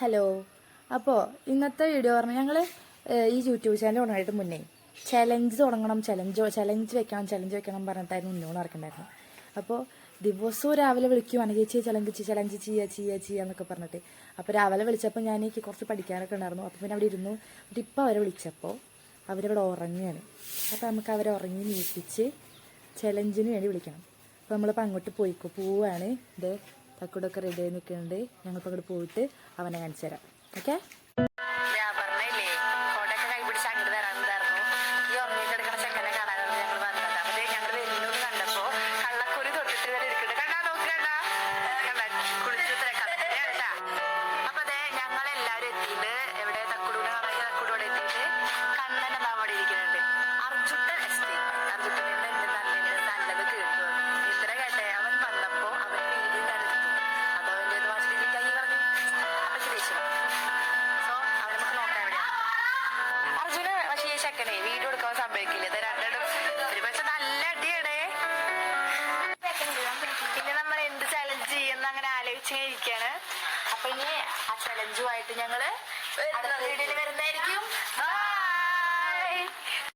Hello. അപ്പോൾ ഇന്നത്തെ video പറഞ്ഞാൽ ഞങ്ങൾ ഈ യൂട്യൂബ് ചാനൽ തുടങ്ങാനായിട്ട് മുന്നേ ചലഞ്ച് തുടങ്ങണം, ചലഞ്ച് വെക്കണം പറഞ്ഞിട്ടായിരുന്നു മുന്നോട്ട് നടക്കണ്ടായിരുന്നു. അപ്പോൾ ദിവസവും രാവിലെ വിളിക്കും, അനുകരിച്ച് ചലഞ്ച് ചെയ്യുക എന്നൊക്കെ പറഞ്ഞിട്ട്. അപ്പോൾ രാവിലെ വിളിച്ചപ്പോൾ ഞാൻ എനിക്ക് കുറച്ച് പഠിക്കാനൊക്കെ ഉണ്ടായിരുന്നു. അപ്പോൾ പിന്നെ അവിടെ ഇരുന്നു. എന്നിട്ട് ഇപ്പോൾ അവരെ വിളിച്ചപ്പോൾ അവരവിടെ ഉറങ്ങുകയാണ്. അപ്പോൾ നമുക്ക് അവരെ ഉറങ്ങി നീപ്പിച്ച് ചലഞ്ചിന് വേണ്ടി വിളിക്കണം. അപ്പോൾ നമ്മളിപ്പോൾ അങ്ങോട്ട് പോവാണ്. ഇത് തക്കൂടൊക്കെ റെഡി ആയി നിൽക്കുന്നുണ്ട്. ഞങ്ങളിപ്പോൾ അങ്ങോട്ട് പോയിട്ട് അവനെ കാണിച്ചു തരാം. ഓക്കെ. വീഡിയോ എടുക്കാൻ സംഭവിക്കില്ല. ഒരു പക്ഷെ നല്ല അടിയടേ. പിന്നെ നമ്മൾ എന്ത് ചലഞ്ച് ചെയ്യുന്ന അങ്ങനെ ആലോചിച്ചിരിക്കുകയാണ്. അപ്പൊ ഇനി ആ ചലഞ്ചുമായിട്ട് ഞങ്ങള് അടുത്ത വീഡിയോയിൽ വരുന്നതായിരിക്കും.